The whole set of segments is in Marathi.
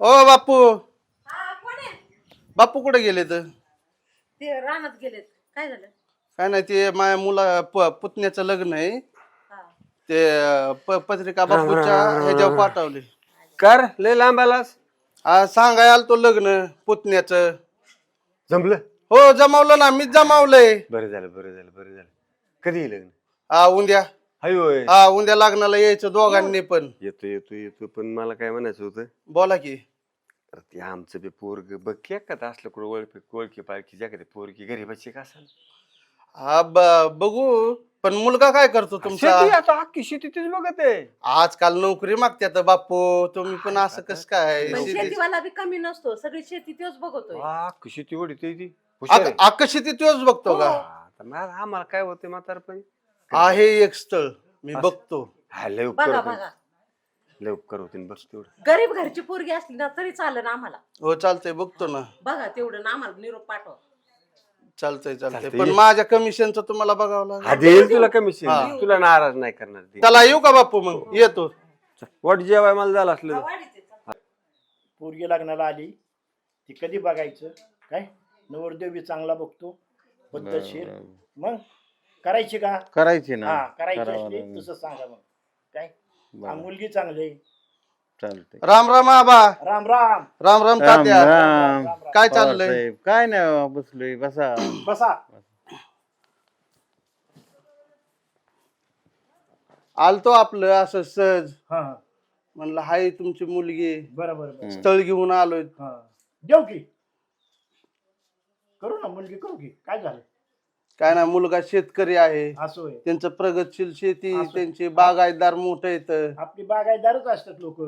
ओ बापू. हा कोण आहे? बापू कुठे गेले तर? ते रानात गेलेत. काय झालं? काय नाही, ते माझ्या पुतण्याचं लग्न आहे. हा. ते पत्रिका बापूच्या ह्याच्यावर पाठवली. कर लय लांब आलास. आज सांगाय आल तो लग्न पुतण्याचं. जमलं. हो जमावलं ना, मीच जमावलंय. बरं झालं बरं झालं बरं झालं. कधी येईल लग्न? हा उद्या. हाय होय. हा उद्या लग्नाला यायचं दोघांनी पण. येतो येतो येतो पण मला काय म्हणायचं होतं, बोला की. तर ते आमचं बी पोरग बघ की का असलं कुठं ओळखी पाळखी ज्या पोरगी गरीबाची का असेल. हा बघू. पण मुलगा काय करतो तुमचा? शेती आता अख्खी शेती तीच बघत आहे. आजकाल नोकरी मागत्यात बापू. तुम्ही पण असं कस काय? पण शेतीवाला बी कमी नसतो, सगळी शेती तोच बघतोय. अख्खी शेती ओढीते ती हुशार आहे. आकर्षित तोच बघतो हो. का? आता आम्हाला काय होते म्हातारपणी. आहे एक स्थळ मी बघतो. हा लय बघा उपकार बघा, लय उपकार होते बस तेवढं. गरीब घरची पोरगी असली ना तरी चालेल आम्हाला. हो चालतंय, बघतो ना. बघा तेवढं ना आम्हाला निरोप पाठवा. चालतंय चालतंय. चालतंय. पण माझ्या कमिशनचं तुम्हाला बघावं लागेल. हा देईल तुला कमिशन, हा. तुला नाराज नाही करणार ते. त्याला येऊ का बापू? मग येतो. वाट जेवाय मला झालं असलं तर. वाढीचे. पोरगी लग्नाला आली ती कधी बघायचं काय? नवरदेव बी चांगला बघतो, पद्धतशीर. मग करायची का? करायची ना. हा करायची करावं असली लागेल. तसं सांगा मग. काय बरं. मुलगी चांगली आहे. चालतंय. राम राम आबा. राम राम. राम राम राम तात्या. राम. काय पवार चाललंय? साहेब, काय नाही बाबा, बसलोय. बसा. बसा. आलतो आपलं असं सहज. हा हा. म्हणलं हाय तुमची मुलगी, बरं बरं बरं. स्थळ घेऊन आलोय. हा देऊ की? करू ना, मुलगी करू की? काय झालं? काय ना, मुलगा शेतकरी आहे. असं होय. त्यांचं प्रगतशील शेती, असं. त्यांची बागायतदार मोठं येतं. आपली बागायतदारच असतात लोक.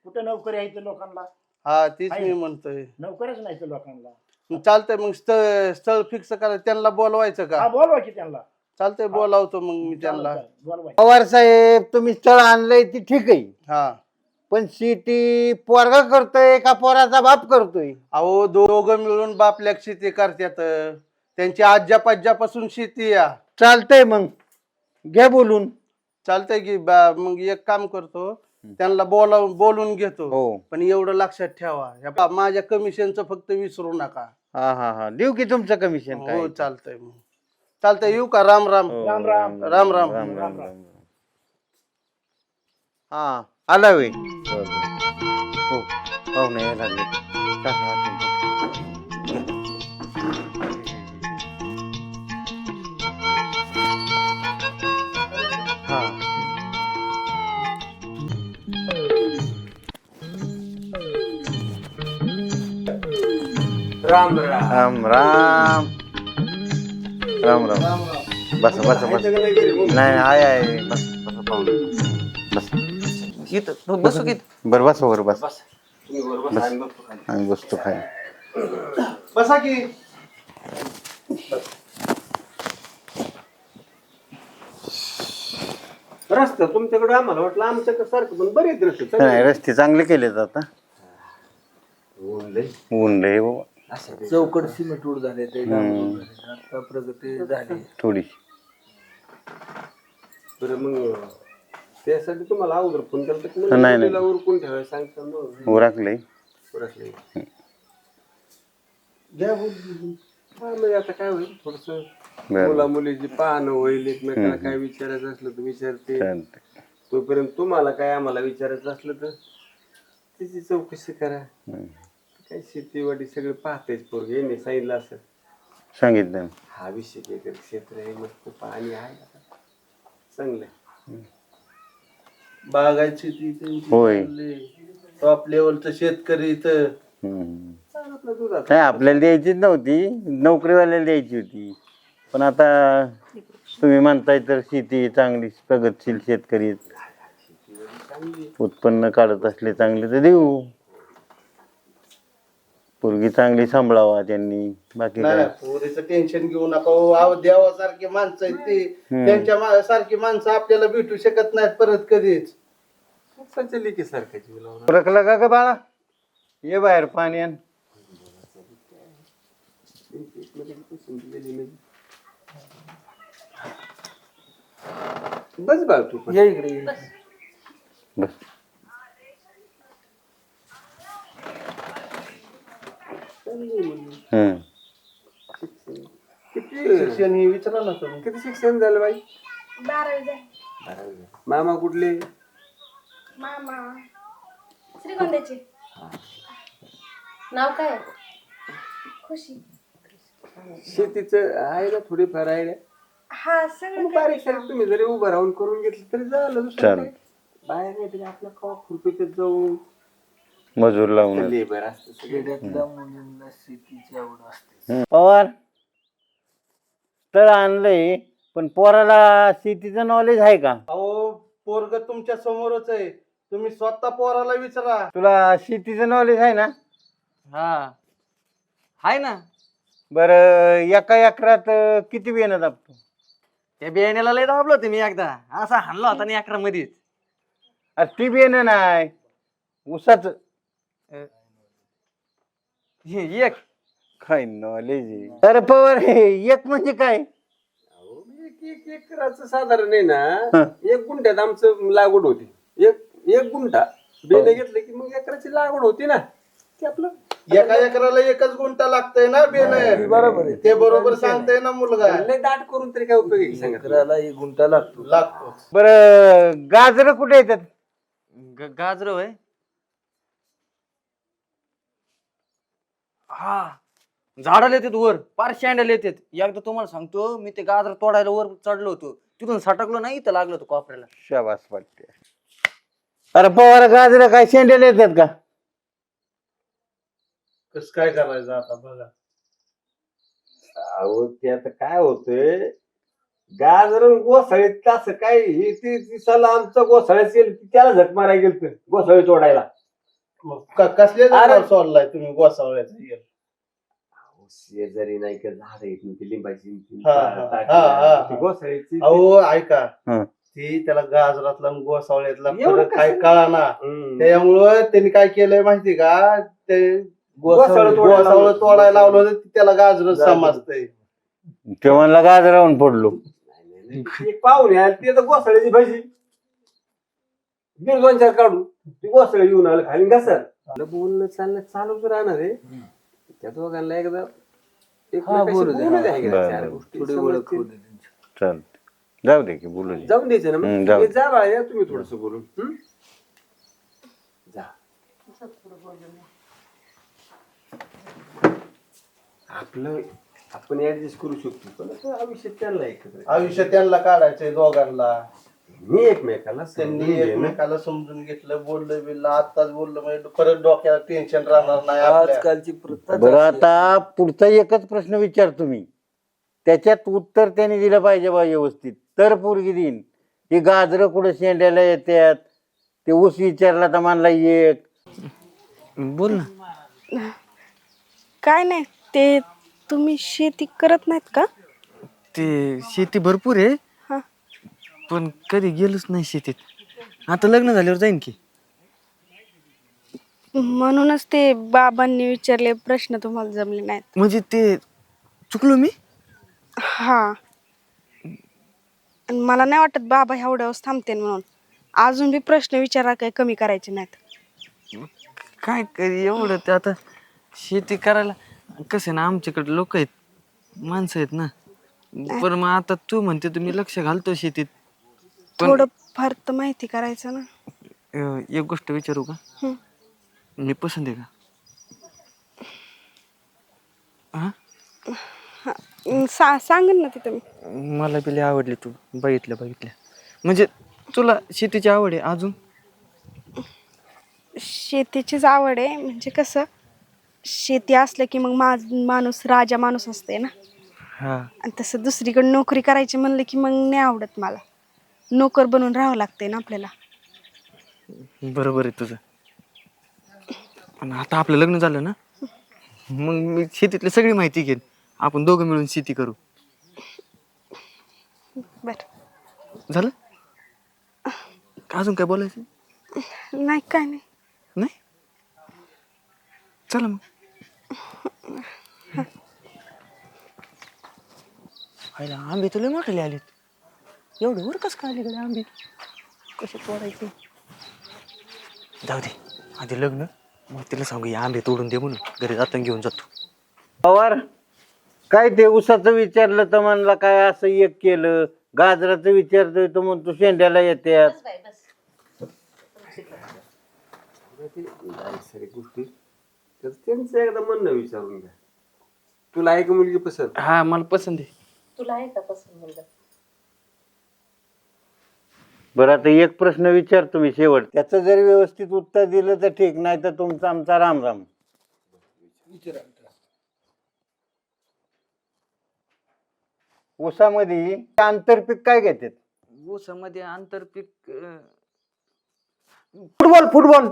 कुठं नोकरी आहे तर लोकांना? हा तीच आहे मी ना. म्हणतोय. नोकऱ्याच नाही तर लोकांना. मग चालतंय, मग स्थळ स्थळ फिक्स करा. त्यांना बोलवायचं हा का? बोलवा की त्यांना. चालतंय, बोलावतो मग मी त्यांना. बोलवा. पवार साहेब, तुम्ही स्थळ आणलंय ती ठीक आहे, हा. पण शेती पोरगा करतोय का पोराचा बाप करतोय? अहो दोघं मिळून बापल्याक शेती करतात. त्यांची आज्या पासून शेती या. चालतंय, मग घ्या बोलून. चालतंय की मग एक काम करतो, त्यांना बोलून घेतो. हो. पण एवढं लक्षात ठेवा, माझ्या कमिशनचं फक्त विसरू नका. हा हा हा, देऊ की तुमचं कमिशन? काय हो चालतंय. मग चालतंय, येऊ का? राम राम. हो, राम राम. राम राम. राम राम राम. हा आला वे. हो पाहुणे यायला लागले. टाका हातून. हा राम राम. राम राम. राम राम. बस बस बस. नाही आहे बस बस पाहुणे. बस बसू की? बरं बस वर बस. तुम्ही बरोबर बस. सांगा बघतो खाली. आम्ही बसतो खाली. बसा की. रस्ता तुमच्याकडे आम्हाला वाटलं आमच्याकडे सारखं, पण बरेच रस्ते नाही रस्ते चांगले केलेत आता. चांगले. ऊन लय बाबा. चौकट सिमेंट रोड झाले ते डांबरून झाले. आता प्रगती झाली. थोडीशी. बरं मग त्यासाठी तुम्हाला अगोदर फोन केला तर नाही, नाही. तिला उरकून ठेवायला सांगता मग उरकलंय. उरकलंय. घ्या बोल. हा म्हणजे आता काय होईल थोडस बरं. मुला मुलीची पाहणं होईल, एकमेकाला काय विचारायचं असलं तर विचारते. चालतंय. तोपर्यंत तुम्हाला काय आम्हाला विचारायचं असलं तर तिची चौकशी करा. काय शेतीवाडी सगळं पाहतेच पोरगे. यांनी सांगितलं असं सांगितलं. हा विषय एकर क्षेत्र आहे, मस्त पाणी आहे आता. चांगलं आहे. बागायची शेती होय. टॉप लेवलचं शेतकरी इथं. चांगलं आपलं दूध आता. काय आपल्याला द्यायचीच नव्हती, नोकरीवाल्याला द्यायची होती. पण आता तुम्ही म्हणताय तर शेती चांगली, प्रगतशील शेतकरी उत्पन्न काढत असले चांगले तर देऊ. पोरगी चांगली सांभाळावा त्यांनी. बाकी नाही काय. पोरीचं टेन्शन घेऊ नका. अहो देवासारखी माणसं आहेत ती. त्यांच्या सारखी माणसं आपल्याला भेटू शकत नाहीत परत कधीच. स्वतःच्या लेकीसारखाची मुलं. उरकला का ग बाळा? ये बाहेर पाणी आण. बस बाळ तू पण. या इकडे. बस. हम्म. किती शिक्षण हे विचारा ना तुम्ही. किती शिक्षण झालं बाई? 12वी झाली. 12वी. मामा कुठले? मामा श्रीगोंद्याचे. नाव काय आहे? खुशी. शेतीचं आहे ना थोडीफार आयडिया? हा सगळं बारीक सारीक तुम्ही जरी उभं राहून करून घेतलं तरी झालं. दुसरं चालेल. काय? बाहेर नाही तरी आपल्या कवा खुरपीत जाऊन मजूर लावून लेबर असतं सगळं. खेड्यातल्या मुलींना शेतीची आवड असते. पवार स्थळ आणलंय पण पोराला शेतीचं नॉलेज आहे का? अहो पोरग तुमच्या समोरच आहे, तुम्ही स्वतः पोराला विचारा. तुला शेतीचं नॉलेज आहे ना? हा हाय ना. बरं एका एकरात किती बियाणं दाबतो? त्या बियाण्याला लय दाबलो होते मी एकदा, असा हाणला होता ना अकरा मध्येच. अरे ती बियाणं नाही, ऊसाच एक काय नॉलेज आहे. अरे पवार एक म्हणजे काय? अहो, एक एकराचं साधारण आहे ना, 1 गुंठ्यात आमचं लागवड होती. एक गुंठा बेने घेतलं की मग एकराची लागवड होती ना. ते आपलं एका एकराला एकच गुंठा लागतंय ना बेन. बरोबर आहे. ते बरोबर सांगतोय ना मुलगा. लय दाट करून तरी काय उपयोग आहे सांगा. एकराला 1 गुंठा लागतो. लागतो. बरं गाजर कुठे येतात? गाजर होय. हा झाडाला येतात वर, पार शेंड्याला येतात. एकदा तुम्हाला सांगतो, मी ते गाजर तोडायला वर चढलो होतो, तिथून सटकलो नाही तर लागलो होतो कोपऱ्याला. शाबास वाटते. अरे पवार गाजर काय शेंड्याला येतात का? कस काय करायचं आता बघा. अहो ते आता काय होतंय, गाजर गोसाळीत असं काय हे ती साला आमचं गोसाळ्यात गेलं त्याला झक मारायला गेलं गोसाळी तोडायला. मग कसले सोडलाय तुम्ही गोसावळ्याचा येल? शेजारी नाही का झाड आहेत ना, ती लिंबाची हा. गोसाळीची. अहो ऐका, हं. ती त्याला गाजरातला आणि गोसावळ्यातला एवढं फरक काय कसं? कळाना. त्यामुळं त्यांनी काय केलंय माहिती का, ते गोसावळं तोडायला गोसावळ तोडायला लावलं होतं, त्याला गाजर समजतंय. ते म्हणला गाजरावून पडलो. एक पाहुणे आले ते तर गोसाळ्याची भाजी दीड 2-4 काढून ती गोसाळी येऊन आलं खाली घसर. बोलणं चालणं चालूच राहणार आहे. त्या दोघांना एकदा बोलू दे. चार गोष्टी थोडी समजतील. ओळख होऊ दे त्यांची. चालत जाऊ दे की बोलू दे. जाऊन द्यायचं ना हम्म, मग. जाऊ. हे जा बाळा, या तुम्ही थोडस बोलून. जा. आपलं आपण ऍडजस्ट करू शकतो, पण आता आयुष्यात त्यांना एकत्र आयुष्य त्यांना काढायचंय दोघांना. मी एकमेकाला त्यांनी समजून घेणं. एकमेकाला समजून घेतलं, बोललं बिललं, आताच बोललं म्हणजे परत डोक्याला टेन्शन राहणार नाही आपल्या. आजकालची प्रथा बरं आता पुढचा एकच प्रश्न विचारतो मी, त्याच्यात उत्तर त्याने दिलं पाहिजे बा व्यवस्थित, तर पोरगी देईन. ही गाजर कुठं शेंड्याला येतात, ते ऊस विचारला तर म्हणला एक. बोल ना. काय नाही, ते तुम्ही शेती करत नाहीत का? ते शेती भरपूर आहे, हा. पण कधी गेलोच नाही शेतीत. आता लग्न झाल्यावर जाईन की. म्हणूनच ते बाबांनी विचारले प्रश्न तुम्हाला जमले नाहीत. म्हणजे ते चुकलो मी. हा, आणि मला नाही वाटत बाबा एवढ्या वेळेस थांबते म्हणून. अजून बी प्रश्न विचारा काही कमी करायचे नाहीत. काय एवढं ते आता शेती करायला कसं ना, आमच्याकडे लोक आहेत, माणसं आहेत ना. पण मग आता तू म्हणते तुम्ही लक्ष घालतो शेतीत. थोडं फार तर माहिती करायचं ना. एक गोष्ट विचारू का? हं. मी पसंत आहे का? हा, सांगेन ना तिथं मी. मला बिले आवडली तू बघितल्या. म्हणजे तुला शेतीची आवड आहे अजून? शेतीचीच आवड आहे. म्हणजे कसं, शेती असलं की मग माणूस राजा माणूस असते ना. हा. आणि तसं दुसरीकडे नोकरी करायची म्हणलं की मग नाही आवडत मला. नोकर बनून राहावं लागते ना आपल्याला. बरोबर आहे तुझं. पण आता आपलं लग्न झालं ना, मग मी शेतीतली सगळी माहिती घेईन. आपण दोघं मिळून शेती करू. बरं, झालं? अजून काय बोलायचं नाही काय नाही. नाही? चला मग. आईला आंबे तुला मोठे आलेत. एवढे वर कसं काय आले आंबे? कसे तोडायचे? जाऊ दे, आधी लग्न, मग तिला सांगू या आंबे तोडून दे म्हणून. घरी जाताना घेऊन जातो. पवार काय ते उसाचं विचारलं तर म्हणला काय असं एक केलं, गाजराचं विचारतोय तर म्हणतो शेंड्याला येत्यात. बस बाई, बस. ते झाली सारी गोष्टी तर त्यांचं एकदा म्हणणं विचारून घ्या. तुला आहे का मुलगी पसंत? हा मला पसंत आहे. तुला आहे का पसंत मुलगा? बरं आता एक प्रश्न विचारतो मी शेवट, त्याचं जर व्यवस्थित उत्तर दिलं तर ठीक, नाही तर तुमचा आमचा राम राम. ऊसामध्ये आंतरपीक काय घेतात? ऊसामध्ये आंतरपीक फुटबॉल फुटबॉल.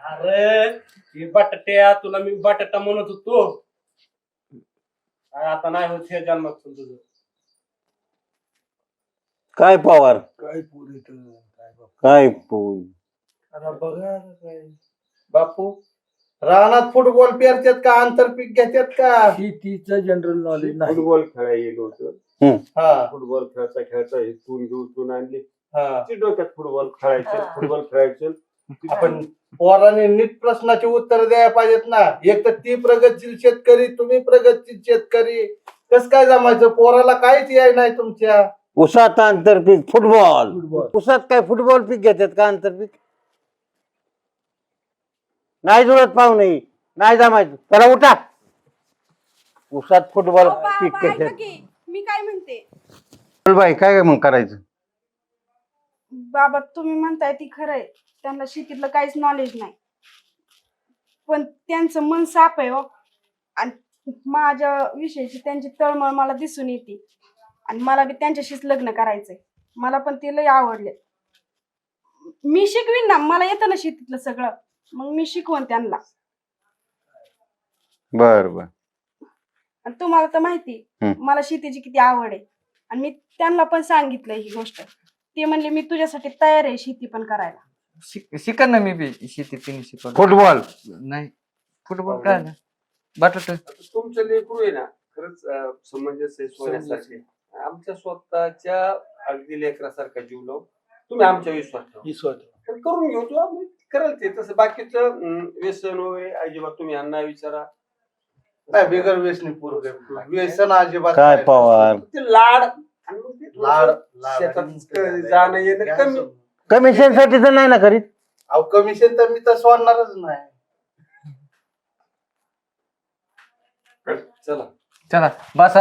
अरे हे बटाट्या तुला मी बटाटा म्हणत होतो. आता नाही होत हे जन्मात तुझं. काय पवार काय पूर येत काय बाप. काय पोय. आता बघा आता काय बापू, रानात फुटबॉल पेरतात का आंतरपीक घेतात का? शेतीचं जनरल नॉलेज नाही. फुटबॉल खेळायला गेलो होतो. हा फुटबॉल खेळता इथून घेऊन आणली हा. ती डोक्यात फुटबॉल खेळायचं. आपण पोराने नीट प्रश्नाचे उत्तर द्यायला पाहिजेत ना. एक तर ती प्रगतशील शेतकरी, तुम्ही प्रगतशील शेतकरी, कस काय जमायचं? पोराला काहीच याय नाही तुमच्या. उसात आंतरपीक फुटबॉल. फुटबॉल. उसात काय फुटबॉल पीक घेतात का आंतरपीक? नाही जुळत पाहुणे, नाही जमायचं. त्याला उठा. उसात फुटबॉल पीक बाबा, ऐका घेतात. की, मी काय म्हणते बोल बाई काय मग करायचं? बाबा, तुम्ही म्हणताय ती खरंय, त्यांना शेतीतलं काहीच नॉलेज नाही, पण त्यांचं मन साफ आहे हो. आणि माझ्या विषयीची त्यांची तळमळ मला दिसून येते. आणि मला बी त्यांच्याशीच लग्न करायचंय. मला पण ते लय आवडले. मी शिकवीन ना, मला येतं ना शेतीतलं सगळं, मग मी शिकवण त्यांना. बर बर. आणि तुम्हाला तर माहिती मला शेतीची किती आवड आहे. आणि मी त्यांना पण सांगितलंय ही गोष्ट. ते म्हणले मी तुझ्यासाठी तयार आहे शेती पण करायला. शिका ना मी बी शेती तिने शिकवलं. फुटबॉल नाही फुटबॉल काय ना बटाटा. तुमचं लेकरू आहे ना खरंच समंजस आहे सोन्यासारखे. आमच्या स्वतःच्या अगदी लेकरासारखा जीव लावून तुम्ही आमच्या विश्वास ठेवा. विश्वास. तर करून घेऊ तू आम्ही कराल ते तसं. बाकीचं व्यसन वगैरे अजिबात तुम्ही यांना विचारा. नाही बिगर व्यसनी पोरग, व्यसन अजिबात काय नाही. पवार ते लाड आणि मग ते लाड शेतात जाणं येणं कमी. कमिशन साठी तर नाही ना करीत. अहो कमिशन तर मी तर सोडणारच नाही. चला चला बसा.